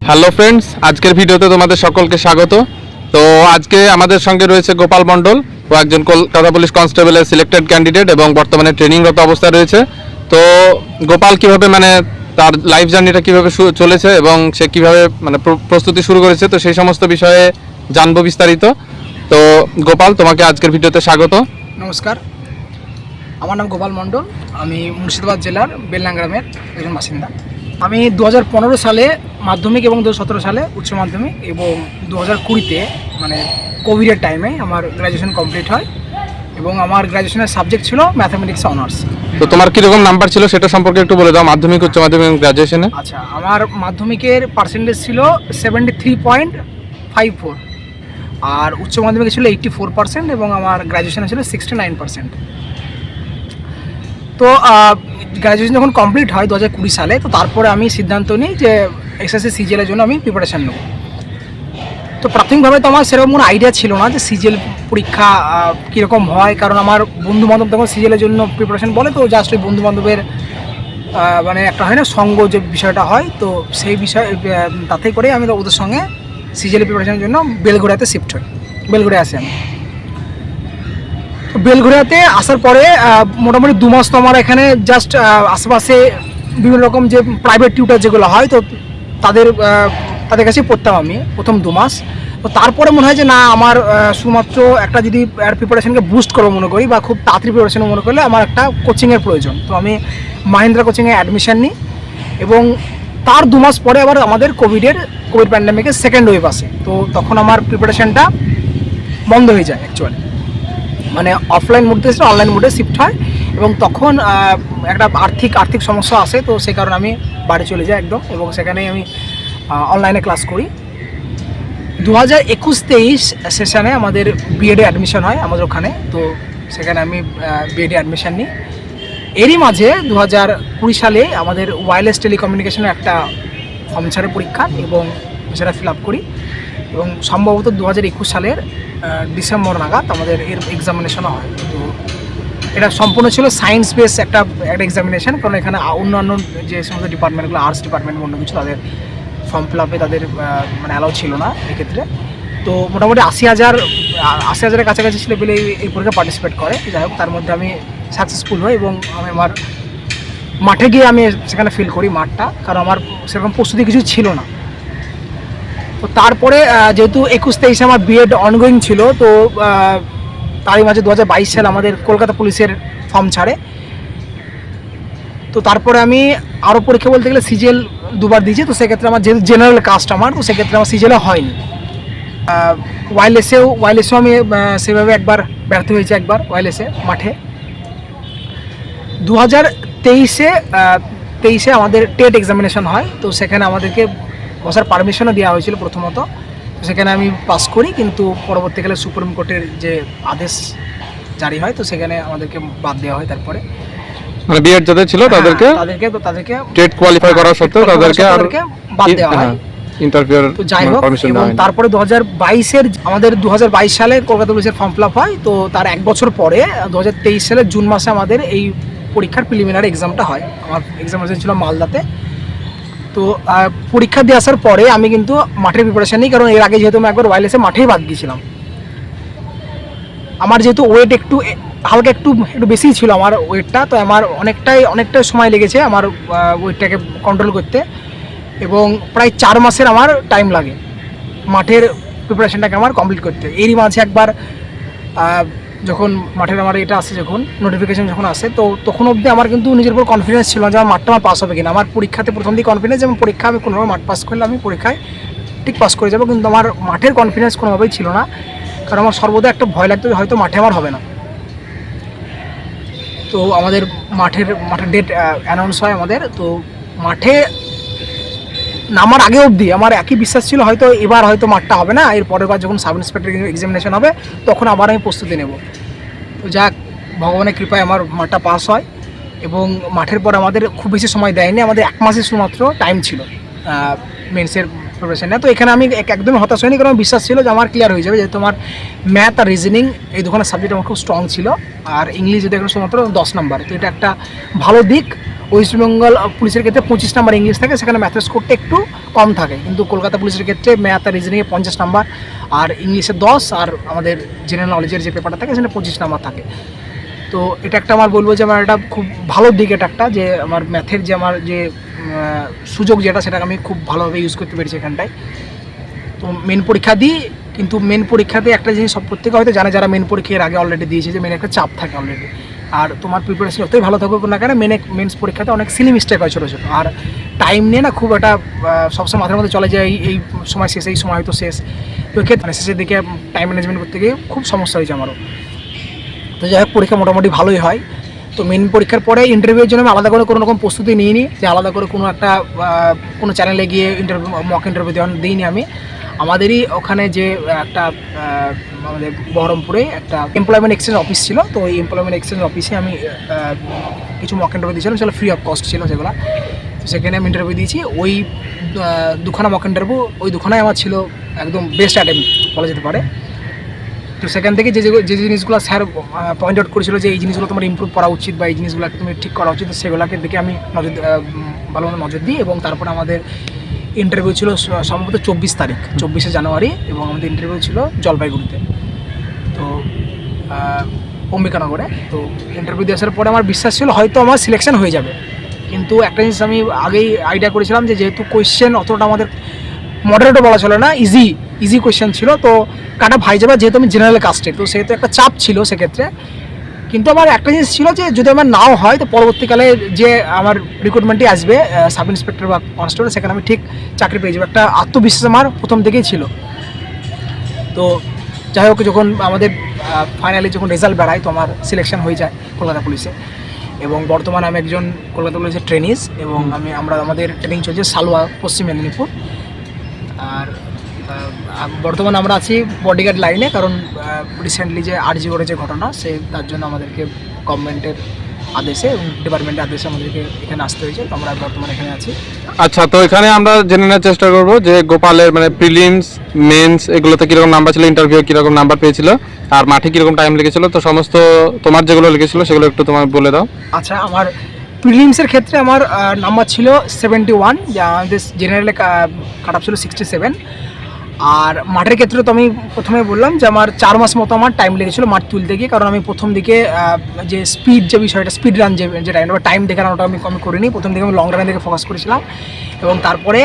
Hello friends, আজকের ভিডিওতে তোমাদের সকলকে স্বাগত। তো আজকে আমাদের সঙ্গে রয়েছে গোপাল মণ্ডল। ও একজন কলকাতা পুলিশ কনস্টেবলের সিলেক্টেড ক্যান্ডিডেট এবং বর্তমানে ট্রেনিংরত অবস্থায় রয়েছে। তো গোপাল কিভাবে তার লাইফ জার্নিটা কিভাবে চলেছে এবং সে কিভাবে প্রস্তুতি শুরু করেছে, তো সেই সমস্ত বিষয়ে জানবো বিস্তারিত। তো গোপাল, তোমাকে আজকের ভিডিওতে স্বাগত। নমস্কার, আমার নাম গোপাল মণ্ডল। আমি মুর্শিদাবাদ জেলার বেলনা গ্রামের একজন বাসিন্দা। আমি 2015 সালে মাধ্যমিক এবং 2017 সালে উচ্চ মাধ্যমিক এবং 2020-তে কোভিডের টাইমে আমার গ্র্যাজুয়েশন কমপ্লিট হয় এবং আমার গ্র্যাজুয়েশনের সাবজেক্ট ছিল ম্যাথামেটিক্স অনার্স। তো তোমার কীরকম নাম্বার ছিল সেটা সম্পর্কে একটু বলে দাও, মাধ্যমিক, উচ্চ মাধ্যমিক এবং গ্র্যাজুয়েশনে। আচ্ছা, আমার মাধ্যমিকের পার্সেন্টেজ ছিল 73.54 আর উচ্চ মাধ্যমিকে ছিল 84% এবং আমার গ্র্যাজুয়েশনে ছিল 69%। তো গ্র্যাজুয়েশন যখন কমপ্লিট হয় 2020 সালে, তো তারপরে আমি সিদ্ধান্ত নিই যে এসএসসি সিজিএলের জন্য আমি প্রিপারেশান নেব। তো প্রাথমিকভাবে তো আমার সেরকম কোনো আইডিয়া ছিল না যে সিজিএল পরীক্ষা কীরকম হয়, কারণ আমার বন্ধুবান্ধব তখন সিজিএলের জন্য প্রিপারেশান বলে, তো জাস্ট ওই বন্ধুবান্ধবের একটা হয় না সঙ্গ যে বিষয়টা হয়, তো সেই বিষয় তাতেই করে আমি ওদের সঙ্গে সিজিএল প্রিপারেশানের জন্য বেলঘড়িয়াতে শিফট হই। বেলঘড়িয়া আসি আমি। বেলঘড়িয়াতে আসার পরে মোটামুটি 2 মাস তো আমার এখানে জাস্ট আশেপাশে বিভিন্ন রকম যে প্রাইভেট টিউটার যেগুলো হয়, তো তাদের কাছেই পড়তাম আমি প্রথম 2 মাস। তো তারপরে মনে হয় যে না, আমার শুধুমাত্র একটা যদি প্রিপারেশনকে বুস্ট করবো মনে করি বা খুব তাড়াতাড়ি প্রিপারেশন মনে করলে আমার একটা কোচিংয়ের প্রয়োজন। তো আমি মাহিন্দ্রা কোচিংয়ে অ্যাডমিশান নিই এবং তার 2 মাস পরে আবার আমাদের কোভিড প্যান্ডামিকের সেকেন্ড ওয়েভ আসে। তো তখন আমার প্রিপারেশনটা বন্ধ হয়ে যায় অ্যাকচুয়ালি, অফলাইন মোড থেকে অনলাইন মোডে শিফট হয় এবং তখন একটা আর্থিক সমস্যা আসে। তো সেই কারণে আমি বাড়ি চলে যাই একদম, এবং সেখানেই আমি অনলাইনে ক্লাস করি। 2021-23 সেশনে আমাদের বিএডে অ্যাডমিশন হয় আমাদের ওখানে। তো সেখানে আমি বিএডে অ্যাডমিশন নিই। এরই মাঝে 2020 সালে আমাদের ওয়্যারলেস টেলিকমিউনিকেশনের একটা ফর্ম ছাড়ের পরীক্ষা এবং সেটা ফিল আপ করি এবং সম্ভবত 2021 সালের ডিসেম্বর নাগাদ আমাদের এর এক্সামিনেশনও হয়। তো এটা সম্পূর্ণ ছিল সায়েন্স বেস একটা এক্সামিনেশন, কারণ এখানে অন্যান্য যে সমস্ত ডিপার্টমেন্টগুলো, আর্টস ডিপার্টমেন্ট অন্য কিছু, তাদের ফর্ম ফিল আপে তাদের অ্যালাউ ছিল না এক্ষেত্রে। তো মোটামুটি 80,000-এর কাছাকাছি ছিল বলে এই পরীক্ষা পার্টিসিপেট করে। যাই হোক, তার মধ্যে আমি সাকসেসফুল হই এবং আমি আমার মাঠে গিয়ে আমি সেখানে ফিল করি মাঠটা, কারণ আমার সেরকম প্রস্তুতি কিছু ছিল না। তো তারপরে যেহেতু 21-23 আমার বিএড অনগোয়িং ছিল, তো তারই মাঝে 2022 সালে আমাদের কলকাতা পুলিশের ফর্ম ছাড়ে। তো তারপরে আমি আরও পরীক্ষা বলতে গেলে সিজিএল 2বার দিয়েছি। তো সেক্ষেত্রে আমার যেহেতু জেনারেল কাস্ট আমার, তো সেক্ষেত্রে আমার সিজিএলও হয়নি। ওয়্যারলেসেও আমি সেভাবে একবার ব্যর্থ হয়েছে, একবার ওয়্যারলেসে মাঠে। 2023-এ আমাদের টেট এক্সামিনেশন হয়। তো সেখানে আমাদেরকে বসার পারমিশনও দেওয়া হয়েছিল প্রথমত। তো সেখানে আমি পাস করি, কিন্তু পরবর্তীকালে সুপ্রিম কোর্টের যে আদেশ জারি হয়, তো সেখানে আমাদেরকে বাদ দেওয়া হয়। তারপরে বিএড যাদের ছিল তাদেরকে টেট কোয়ালিফাই করা সত্ত্বেও তাদেরকে বাদ দেওয়া হয়, ইন্টারভিউ। তো যাই হোক, এবং তারপরে 2022 সালে কলকাতা পুলিশের ফর্ম ফিল আপ হয়। তো তার 1 বছর পরে 2023 সালের জুন মাসে আমাদের এই পরীক্ষার প্রিলিমিনারি এক্সামটা হয়। আমার এক্সামিনেশন ছিল মালদাতে। তো পরীক্ষা দিয়ে আসার পরে আমি কিন্তু মাঠের প্রিপারেশান নিই, কারণ এর আগে যেহেতু আমি একবার ওয়্যারলেসে মাঠেই বাদ গিয়েছিলাম। আমার যেহেতু ওয়েট হালকা একটু বেশিই ছিল আমার ওয়েটটা, তো আমার অনেকটাই সময় লেগেছে আমার ওয়েটটাকে কন্ট্রোল করতে, এবং প্রায় 4 মাসের আমার টাইম লাগে মাঠের প্রিপারেশানটাকে আমার কমপ্লিট করতে। এরই মাঝে একবার যখন মাঠের আমার এটা আসে, যখন নোটিফিকেশন যখন আসে, তো তখন অবধি আমার কিন্তু নিজের উপর কনফিডেন্স ছিল না যে আমার মাঠটা আমার পাস হবে কিনা। আমার পরীক্ষাতে প্রথম দিকে কনফিডেন্স, এবং পরীক্ষা আমি কোনোভাবে মাঠ পাস করলে আমি পরীক্ষায় ঠিক পাস করে যাবো, কিন্তু আমার মাঠের কনফিডেন্স কোনোভাবেই ছিল না, কারণ আমার সর্বদা একটা ভয় লাগতো যে হয়তো মাঠে আমার হবে না। তো আমাদের মাঠের ডেট অ্যানাউন্স হয় আমাদের। তো মাঠে নামার আগে অবধি আমার একই বিশ্বাস ছিল, হয়তো এবার হয়তো মাঠটা হবে না, এর পরের বার যখন সাব ইন্সপেক্টর এক্সামিনেশন হবে তখন আবার আমি প্রস্তুতি নেব। তো যাক, ভগবানের কৃপায় আমার মাঠটা পাস হয়, এবং মাঠের পর আমাদের খুব বেশি সময় দেয়নি, আমাদের 1 মাসের শুধুমাত্র টাইম ছিল মেন্সের প্রিপারেশন নেয়। তো এখানে আমি একদমই হতাশ হয়নি, কারণ বিশ্বাস ছিল যে আমার ক্লিয়ার হয়ে যাবে, যেহেতু আমার ম্যাথ আর রিজনিং এই দুখানা সাবজেক্ট আমার খুব স্ট্রং ছিল, আর ইংলিশ যদি এখানে শুধুমাত্র 10 নাম্বার। তো এটা একটা ভালো দিক। ওয়েস্ট বেঙ্গল পুলিশের ক্ষেত্রে 25 নাম্বার ইংলিশ থাকে, সেখানে ম্যাথের স্কোরটা একটু কম থাকে, কিন্তু কলকাতা পুলিশের ক্ষেত্রে ম্যাথ আর রিজনিংয়ে 50 নাম্বার, আর ইংলিশে 10, আর আমাদের জেনারেল নলেজের যে পেপারটা থাকে সেখানে 25 নাম্বার থাকে। তো এটা একটা আমার বলবো যে আমার এটা খুব ভালো দিক, এটা একটা যে আমার ম্যাথের যে আমার যে সুযোগ যেটা, সেটাকে আমি খুব ভালোভাবে ইউজ করতে পেরেছি এখানটায়। তো মেন পরীক্ষা দিই, কিন্তু মেন পরীক্ষাতে একটা জিনিস সব প্রত্যেকে হয়তো জানে যারা মেন পরীক্ষার আগে অলরেডি দিয়েছে, যে মেন একটা চাপ থাকে অলরেডি, আর তোমার প্রিপারেশন যতই ভালো থাকুক না কেন মেন্স পরীক্ষাতে অনেক সিলি মিস্টেক হয় ছোটো ছোটো, আর টাইম নিয়ে না খুব একটা সবসময় মাথার মধ্যে চলে যায় এই সময় শেষ, এই সময় হয়তো শেষ। তো এক্ষেত্রে শেষের দিকে টাইম ম্যানেজমেন্ট করতে গিয়ে খুব সমস্যা হয়েছে আমারও। তো যাই হোক, পরীক্ষা মোটামুটি ভালোই হয়। তো মেন পরীক্ষার পরে ইন্টারভিউর জন্য আমি আলাদা করে কোনো রকম প্রস্তুতি নিইনি, যে আলাদা করে কোনো একটা কোনো চ্যানেলে গিয়ে মক ইন্টারভিউ দিইনি আমি। আমাদেরই ওখানে যে একটা আমাদের বহরমপুরে একটা এমপ্লয়মেন্ট এক্সচেঞ্জ অফিস ছিল, তো ওই এমপ্লয়মেন্ট এক্সচেঞ্জ অফিসে আমি কিছু মক ইন্টারভিউ দিয়েছিলাম, সেগুলো ফ্রি অফ কস্ট ছিল সেগুলো। তো সেখানে আমি ইন্টারভিউ দিয়েছি। ওই দুখানা মক ইন্টারভিউ, ওই দুখানায় আমার ছিল একদম বেস্ট অ্যাটেম্প বলা যেতে পারে। তো সেখান থেকে যে জিনিসগুলো স্যার পয়েন্ট আউট করেছিল যে এই জিনিসগুলো তোমার ইমপ্রুভ করা উচিত বা এই জিনিসগুলোকে তুমি ঠিক করা উচিত, সেগুলোকে দেখে আমি ভালোভাবে নজর দিই। এবং তারপরে আমাদের ইন্টারভিউ ছিল সম্ভবত 24 জানুয়ারি, এবং আমাদের ইন্টারভিউ ছিল জলপাইগুড়িতে, তো অম্বিকানগরে। তো ইন্টারভিউ দিয়ে আসার পরে আমার বিশ্বাস ছিল হয়তো আমার সিলেকশন হয়ে যাবে, কিন্তু একটা জিনিস আমি আগেই আইডিয়া করেছিলাম যে যেহেতু কোয়েশ্চেন অতটা আমাদের মডারেটও বলা ছিল না, ইজি কোয়েশ্চেন ছিল, তো কাটা ভাই যাবে, যেহেতু আমি জেনারেল কাস্টের, তো সেহেতু একটা চাপ ছিল সেক্ষেত্রে। কিন্তু আমার একটা জিনিস ছিল যে যদি আমার নাও হয়, তো পরবর্তীকালে যে আমার রিক্রুটমেন্টে আসবে সাব ইন্সপেক্টর বা কনস্টেবল, সেখানে আমি ঠিক চাকরি পেয়ে যাবো, একটা আত্মবিশ্বাস আমার প্রথম থেকেই ছিল। তো যাই হোক, যখন আমাদের ফাইনালি যখন রেজাল্ট বেড়ায়, তো আমার সিলেকশন হয়ে যায় কলকাতা পুলিশে, এবং বর্তমানে আমি একজন কলকাতা পুলিশের ট্রেনিস, এবং আমাদের ট্রেনিং চলছে সালুয়া, পশ্চিম মেদিনীপুর। আর বর্তমানে আমরা আছি বডিগার্ড লাইনে, কারণ রিসেন্টলি যে আরজি করে যে ঘটনা, তার জন্য আমাদেরকে গভর্নমেন্টের আদেশে এবং ডিপার্টমেন্টের আদেশে আমাদেরকে এখানে আসতে হয়েছে, তো আমরা বর্তমানে এখানে আছি। আচ্ছা, তো এখানে আমরা জেনে নেওয়ার চেষ্টা করব যে গোপালের মানে প্রিলিমস, মেন্স এগুলোতে কীরকম নাম্বার ছিল, ইন্টারভিউ কীরকম নাম্বার পেয়েছিল, আর মাঠে কীরকম টাইম লেগেছিল। তো সমস্ত তোমার যেগুলো লিখেছিল সেগুলো একটু তোমার বলে দাও। আচ্ছা, আমার প্রিলিমসের ক্ষেত্রে আমার নাম্বার ছিল 71, যা আমাদের জেনারেলে কাট অফ ছিল 67। আর মাঠের ক্ষেত্রে তো আমি প্রথমে বললাম যে আমার 4 মাস মতো আমার টাইম লেগেছিলো মাঠ তুলতে গিয়ে, কারণ আমি প্রথম দিকে যে স্পিড যে বিষয়টা, স্পিড রান যে টাইম দেখানোটা আমি করিনি। প্রথম দিকে আমি লং রানের দিকে ফোকাস করেছিলাম, এবং তারপরে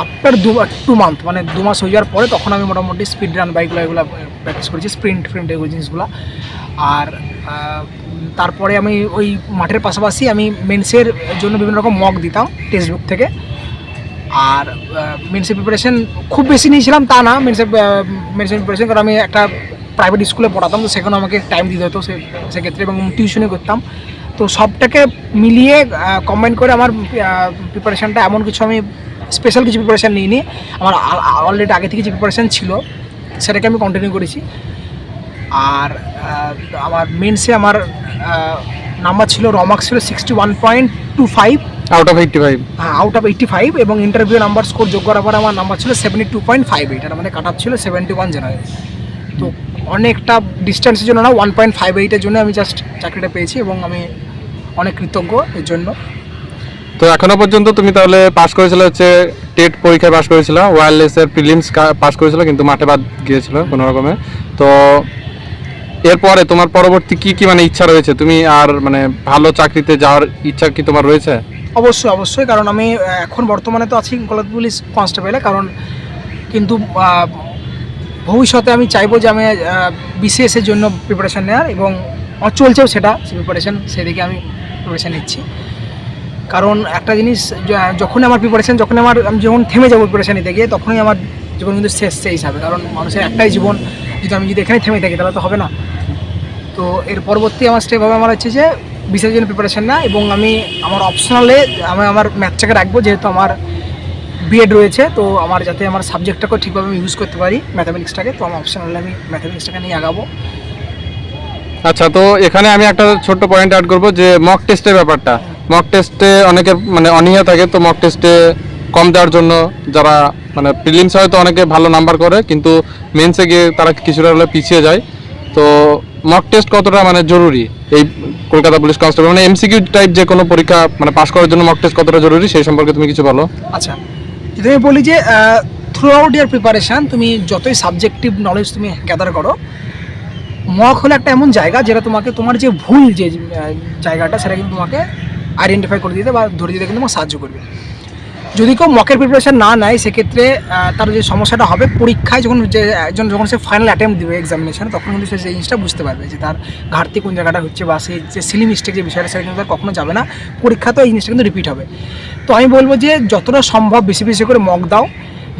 আফটার 2 মান্থ মানে 2 মাস হয়ে যাওয়ার পরে তখন আমি মোটামুটি স্পিড রান বাইকগুলো এগুলো প্র্যাকটিস করেছি, স্প্রিন্ট এগুলো জিনিসগুলো। আর তারপরে আমি ওই মাঠের পাশাপাশি আমি মেন্সের জন্য বিভিন্ন রকম মক দিতাম টেক্সট বুক থেকে। আর মেন্সের প্রিপারেশন খুব বেশি নিয়েছিলাম তা না, মেন্সের প্রিপারেশন, কারণ আমি একটা প্রাইভেট স্কুলে পড়াতাম, তো সেখানে আমাকে টাইম দিতে হতো সেক্ষেত্রে, এবং টিউশনই করতাম। তো সবটাকে মিলিয়ে কম্বাইন করে আমার প্রিপারেশানটা এমন কিছু আমি স্পেশাল কিছু প্রিপারেশান নিইনি, আমার অলরেডি আগে থেকে যে প্রিপারেশান ছিল সেটাকে আমি কন্টিনিউ করেছি। আর আমার মেন্সে আমার নাম্বার ছিল, রমার্কস ছিল 61.25 আউট অফ 85। হ্যাঁ, আউট অফ 85, এবং ইন্টারভিউ নাম্বার স্কোর যোগ করার পর আমার নাম্বার ছিল 72.58, আর আমাদের কাট অফ ছিল 71 জেনারেল। তো অনেকটা ডিস্টেন্সের জন্য না, 1.58-এর জন্য আমি জাস্ট চাকরিটা পেয়েছি, এবং আমি অনেক কৃতজ্ঞ এর জন্য। তো এখনো পর্যন্ত তুমি তাহলে পাস করেছিল হচ্ছে টেট পরীক্ষায় পাস করেছিল, ওয়্যারলেসের প্রিলিমস পাস করেছিল, কিন্তু মাঠে বাদ গিয়েছিল কোনো রকমে। তো এরপরে তোমার পরবর্তী কি মানে ইচ্ছা রয়েছে, তুমি আর মানে ভালো চাকরিতে যাওয়ার ইচ্ছা কি তোমার রয়েছে? অবশ্যই, কারণ আমি এখন বর্তমানে তো আছি কলকাতা পুলিশ কনস্টেবলে, কারণ কিন্তু ভবিষ্যতে আমি চাইবো যে আমি বিসিএসের জন্য প্রিপারেশান নেওয়ার, এবং চলছেও সেটা, প্রিপারেশান সেদিকে আমি প্রিপারেশান নিচ্ছি। কারণ একটা জিনিস, যখন আমার আমি যখন থেমে যাবো প্রিপারেশান নিতে গিয়ে, তখনই আমার জীবন কিন্তু শেষ সেই হিসাবে, কারণ মানুষের একটাই জীবন, আমি যদি এখানে থেমে থাকি তাহলে তো হবে না। তো এর পরবর্তী আমার স্টেপ হবে আমার হচ্ছে যে বিসিএসের জন্য প্রিপারেশান না, এবং আমি আমার অপশনালে আমার ম্যাথটাকে রাখবো, যেহেতু আমার বিএড রয়েছে, তো আমার যাতে আমার সাবজেক্টটাকেও ঠিকভাবে আমি ইউজ করতে পারি ম্যাথামেটিক্সটাকে, তো আমার অপশনালে আমি ম্যাথামেটিক্সটাকে নিয়ে আগাবো। আচ্ছা, তো এখানে আমি একটা ছোট্ট পয়েন্ট অ্যাড করবো যে মক টেস্টের ব্যাপারটা। মক টেস্টে অনেকের মানে অনীহা থাকে, তো মক টেস্টে কম দেওয়ার জন্য যারা মানে প্রিলিমস হয়তো অনেকে ভালো নাম্বার করে, কিন্তু মেন্সে গিয়ে তারা কিছুটা হলে পিছিয়ে যায়। তো মক টেস্ট কতটা মানে জরুরি এই কলকাতা পুলিশ কনস্টেবল, মানে এমসিকিউ টাইপ যে কোনো পরীক্ষা মানে পাস করার জন্য মক টেস্ট কতটা জরুরি সেই সম্পর্কে তুমি কিছু বলো। আচ্ছা, যদি আমি বলি যে থ্রু আউট ইয়ার প্রিপারেশান তুমি যতই সাবজেক্টিভ নলেজ তুমি গ্যাদার করো, মক হলো একটা এমন জায়গা যেটা তোমাকে তোমার যে ভুল যে জায়গাটা সেটা কিন্তু তোমাকে আইডেন্টিফাই করে দিতে বা ধরে দিতে কিন্তু তোমাকে সাহায্য করবে। যদি কেউ মকের প্রিপারেশান না নেয় সেক্ষেত্রে তার যে সমস্যাটা হবে পরীক্ষায় যখন সে ফাইনাল অ্যাটেম্প্ট দেবে এক্সামিনেশন, তখন কিন্তু সে সেই জিনিসটা বুঝতে পারবে যে তার ঘাটতি কোন জায়গাটা হচ্ছে বা সেই যে সিলি মিস্টেক যে বিষয়টা সেটা কিন্তু তার কখনো যাবে না, পরীক্ষাতেও এই জিনিসটা কিন্তু রিপিট হবে। তো আমি বলবো যে যতটা সম্ভব বেশি বেশি করে মক দাও।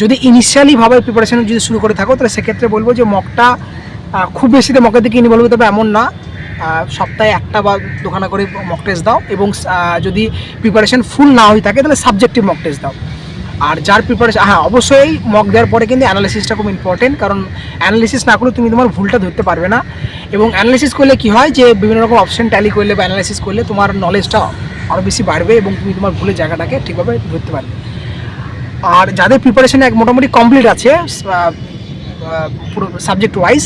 যদি ইনিশিয়ালিভাবে প্রিপারেশন যদি শুরু করে থাকো তাহলে সেক্ষেত্রে বলবো যে মকটা খুব বেশিতে মকের দিকে ইনভলভ হতে হবে এমন না, সপ্তাহে একটা বা দুখানা করে মক টেস্ট দাও। এবং যদি প্রিপারেশন ফুল না হয়ে থাকে তাহলে সাবজেক্টিভ মক টেস্ট দাও। আর যার প্রিপারেশন, হ্যাঁ অবশ্যই মক দেওয়ার পরে কিন্তু অ্যানালিসিসটা খুব ইম্পর্টেন্ট, কারণ অ্যানালিসিস না করলে তুমি তোমার ভুলটা ধরতে পারবে না। এবং অ্যানালিসিস করলে কী হয় যে বিভিন্ন রকম অপশন ট্যালি করলে বা অ্যানালিসিস করলে তোমার নলেজটা আরও বেশি বাড়বে এবং তুমি তোমার ভুলের জায়গাটাকে ঠিকভাবে ধরতে পারবে। আর যাদের প্রিপারেশন মোটামুটি কমপ্লিট আছে পুরো সাবজেক্ট ওয়াইজ,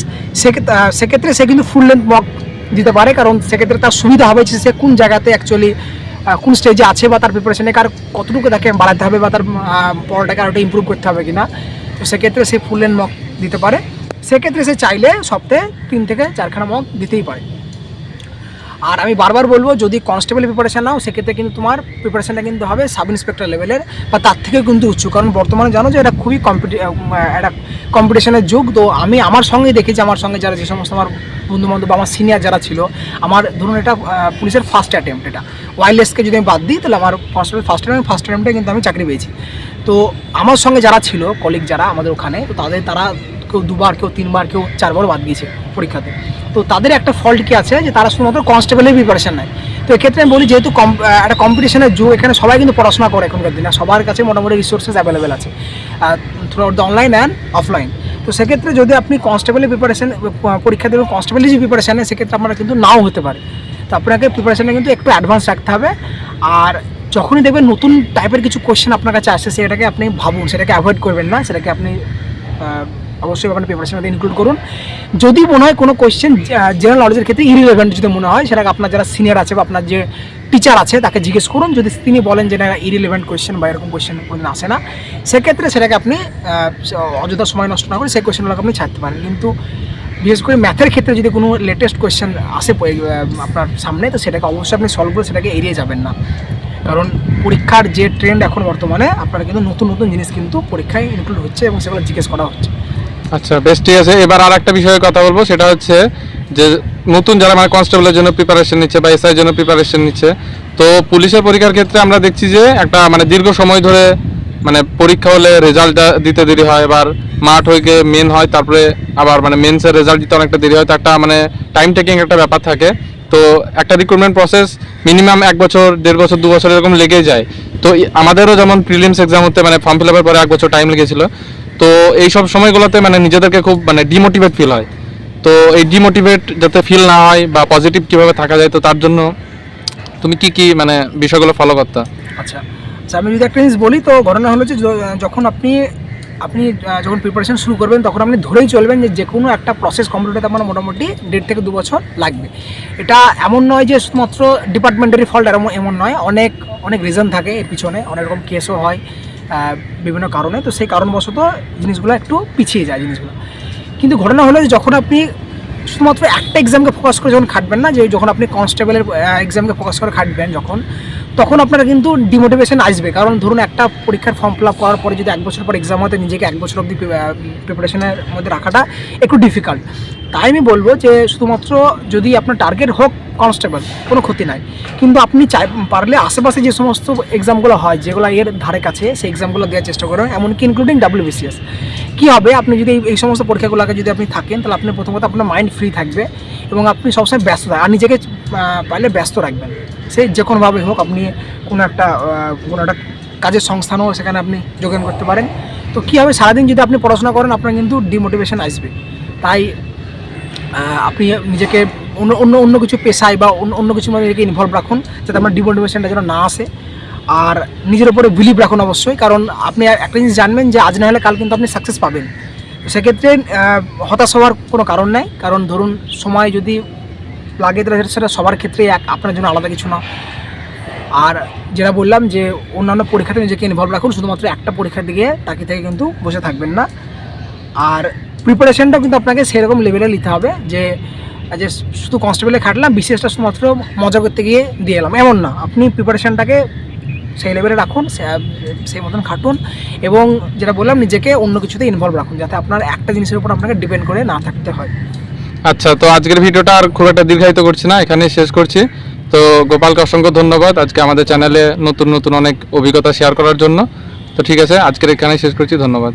সেক্ষেত্রে সে কিন্তু ফুল লেন্থ মক দিতে পারে, কারণ সেক্ষেত্রে তার সুবিধা হবে যে সে কোন জায়গাতে অ্যাকচুয়ালি কোন স্টেজে আছে বা তার প্রিপারেশনে কার কতটুকু তাকে বাড়াতে হবে বা তার পড়াটাকে আরও ইম্প্রুভ করতে হবে কিনা। তো সেক্ষেত্রে সে ফুল লেন্থ মক দিতে পারে। সেক্ষেত্রে সে চাইলে সপ্তাহে 3 থেকে 4খানা মক দিতেই পারে। আর আমি বারবার বলবো, যদি কনস্টেবল প্রিপারেশান নাও সেক্ষেত্রে কিন্তু তোমার প্রিপারেশানটা কিন্তু হবে সাব ইন্সপেক্টর লেভেলের বা তার থেকেও কিন্তু উচ্চ, কারণ বর্তমানে জানো যে এটা খুবই একটা কম্পিটিশনের যুগ। তো আমি আমার সঙ্গেই দেখেছি, আমার সঙ্গে যারা যে সমস্ত আমার বন্ধুবান্ধব বা আমার সিনিয়র যারা ছিল, আমার ধরুন এটা পুলিশের ফার্স্ট অ্যাটেম্প্ট, এটা ওয়াইল্ডলেসকে যদি আমি বাদ দিই তাহলে আমার ফার্স্ট অ্যাটেম্পটে কিন্তু আমি চাকরি পেয়েছি। তো আমার সঙ্গে যারা ছিল কলিগ যারা আমাদের ওখানে, তো তারা কেউ 2বার, কেউ 3বার, কেউ 4বার বাদ গিয়েছে পরীক্ষাতে। তো তাদের একটা ফল্ট কি আছে যে তারা শুধুমাত্র কনস্টেবলের প্রিপারেশান নেয়। তো এক্ষেত্রে আমি বলি, যেহেতু একটা কম্পিটিশনের যুগ, এখানে সবাই কিন্তু পড়াশোনা করে এখনকার দিনে, সবার কাছে মোটামুটি রিসোর্সেস অ্যাভেলেবেল আছে through out the online and offline. তো সেক্ষেত্রে যদি আপনি কনস্টেবলের প্রিপারেশান পরীক্ষা দেবেন, কনস্টেবলের যে প্রিপারেশান নেয় সেক্ষেত্রে আপনারা কিন্তু নাও হতে পারে। তো আপনাকে প্রিপারেশানটা কিন্তু একটু অ্যাডভান্স রাখতে হবে। আর যখনই দেখবেন নতুন টাইপের কিছু কোয়েশ্চেন আপনার কাছে আসছে, সেটাকে আপনি ভাবুন, সেটাকে অ্যাভয়েড করবেন না, সেটাকে আপনি অবশ্যই আপনার প্রিপারেশনটা ইনক্লুড করুন। যদি মনে হয় কোনো কোয়েশ্চেন জেনারেল নলেজের ক্ষেত্রে ইরিলেভেন্ট যদি মনে হয়, সেটাকে আপনার যারা সিনিয়র আছে বা আপনার যে টিচার আছে তাকে জিজ্ঞেস করুন। যদি তিনি বলেন যে না ইরিলেভেন্ট কোয়েশ্চেন বা এরকম কোয়েশ্চেন কোনো আসে না, সেক্ষেত্রে সেটাকে আপনি অযথা সময় নষ্ট না করে সেই কোয়েশ্চেনগুলোকে আপনি ছাড়তে পারেন। কিন্তু বিশেষ করে ম্যাথের ক্ষেত্রে যদি কোনো লেটেস্ট কোয়েশ্চেন আসে আপনার সামনে, তো সেটাকে অবশ্যই আপনি সলভ করে সেটাকে এড়িয়ে যাবেন না, কারণ পরীক্ষার যে ট্রেন্ড এখন বর্তমানে, আপনারা কিন্তু নতুন নতুন জিনিস কিন্তু পরীক্ষায় ইনক্লুড হচ্ছে এবং সেগুলো জিজ্ঞেস করা হচ্ছে। আচ্ছা, বেশ, ঠিক আছে। এবার আর একটা বিষয়ে কথা বলবো, সেটা হচ্ছে যে নতুন যারা মানে কনস্টেবলের জন্য প্রিপারেশন নিচ্ছে বা এসআই জন্য প্রিপারেশন নিচ্ছে, তো পুলিশের পরীক্ষার ক্ষেত্রে আমরা দেখছি যে একটা মানে দীর্ঘ সময় ধরে মানে পরীক্ষা হলে রেজাল্টটা দিতে দেরি হয়, এবার মাঠ হয়ে মেন হয়, তারপরে আবার মানে মেন্সের রেজাল্ট দিতে অনেকটা দেরি হয়। তো একটা মানে টাইম টেকিং একটা ব্যাপার থাকে। তো একটা রিক্রুটমেন্ট প্রসেস মিনিমাম 1 বছর, 1.5 বছর, 2 বছর এরকম লেগে যায়। তো আমাদেরও যেমন প্রিলিমস এক্সাম হতে মানে ফর্ম ফিল আপের পরে 1 বছর টাইম লেগেছিল। তো এই সব সময়গুলোতে মানে নিজেদেরকে খুব মানে ডিমোটিভেট ফিল হয়। তো এই ডিমোটিভেট যাতে ফিল না হয় বা পজিটিভ কীভাবে থাকা যায়, তো তার জন্য তুমি কি মানে বিষয়গুলো ফলো করতে? আচ্ছা, আমি যদি একটা জিনিস বলি, তো ঘটনা হলো যে যখন আপনি যখন প্রিপারেশন শুরু করবেন তখন আপনি ধরেই চলবেন যে কোনো একটা প্রসেস কমপ্লিট হতে আপনার মোটামুটি 1.5 থেকে 2 বছর লাগবে। এটা এমন নয় যে শুধুমাত্র ডিপার্টমেন্টারি ফল্ট, এমন নয়, অনেক রিজন থাকে এর পিছনে, অনেক রকম কেসও হয় বিভিন্ন কারণে। তো সেই কারণবশত জিনিসগুলো একটু পিছিয়ে যায় জিনিসগুলো। কিন্তু ঘটনা হলো যে যখন আপনি শুধুমাত্র একটা এক্সামকে ফোকাস করে যখন খাটবেন না, যে যখন আপনি কনস্টেবলের এক্সামকে ফোকাস করে খাটবেন তখন আপনারা কিন্তু ডিমোটিভেশন আসবে। কারণ ধরুন একটা পরীক্ষার ফর্ম ফিল আপ করার পরে যদি 1 বছর পর এক্সাম হতে নিজেকে 1 বছর অবধি প্রিপারেশনের মধ্যে রাখাটা একটু ডিফিকাল্ট। তাই আমি বলবো যে শুধুমাত্র যদি আপনার টার্গেট হোক কনস্টেবল, কোনো ক্ষতি নাই, কিন্তু আপনি পারলে আশেপাশে যে সমস্ত এক্সামগুলো হয় যেগুলো এর ধারে কাছে, সেই এক্সামগুলো দেওয়ার চেষ্টা করবেন, এমনকি ইনক্লুডিং WBCS। কী হবে, আপনি যদি এই সমস্ত পরীক্ষাগুলোকে যদি আপনি থাকেন, তাহলে আপনি প্রথমত আপনার মাইন্ড ফ্রি থাকবে এবং আপনি সবসময় ব্যস্ত থাকবেন আর নিজেকে পারলে ব্যস্ত রাখবেন। সেই যে কোনোভাবে হোক, আপনি কোনো একটা কাজের সংস্থানও সেখানে আপনি যোগদান করতে পারেন। তো কী হবে, সারাদিন যদি আপনি পড়াশোনা করেন আপনার কিন্তু ডিমোটিভেশন আসবে। তাই আপনি নিজেকে অন্য কিছু পেশায় বা অন্য কিছু নিজেকে ইনভলভ রাখুন, যাতে আপনার ডিমোটিভেশনটা যেন না আসে। আর নিজের উপরে বিলিভ রাখুন অবশ্যই, কারণ আপনি একটা জিনিস জানবেন যে আজ না হলে কাল কিন্তু আপনি সাকসেস পাবেন। সেক্ষেত্রে হতাশ হওয়ার কোনো কারণ নেই, কারণ ধরুন সময় যদি লাগে তাহলে সেটা সবার ক্ষেত্রে আপনার জন্য আলাদা কিছু না। আর যেটা বললাম যে অন্যান্য পরীক্ষাতে নিজেকে ইনভলভ রাখুন, শুধুমাত্র একটা পরীক্ষার দিকে তাকিয়ে থেকে কিন্তু বসে থাকবেন না। আর প্রিপারেশনটাও কিন্তু আপনাকে সেরকম লেভেলে নিতে হবে যে শুধু কনস্টেবলে খাটলাম, বিশেষটা শুধুমাত্র মজা করতে গিয়ে দিয়ে এলাম, এমন না। আপনি প্রিপারেশনটাকে সেই লেভেলে রাখুন, সেই মতন খাটুন, এবং যেটা বললাম নিজেকে অন্য কিছুতে ইনভলভ রাখুন, যাতে আপনার একটা জিনিসের উপর আপনাকে ডিপেন্ড করে না থাকতে হয়। আচ্ছা, তো আজকের ভিডিওটা আর খুব একটা দীর্ঘায়িত করছি না, এখানেই শেষ করছি। তো গোপালকে অসংখ্য ধন্যবাদ আজকে আমাদের চ্যানেলে নতুন নতুন অনেক অভিজ্ঞতা শেয়ার করার জন্য। তো ঠিক আছে, আজকের এখানেই শেষ করছি, ধন্যবাদ।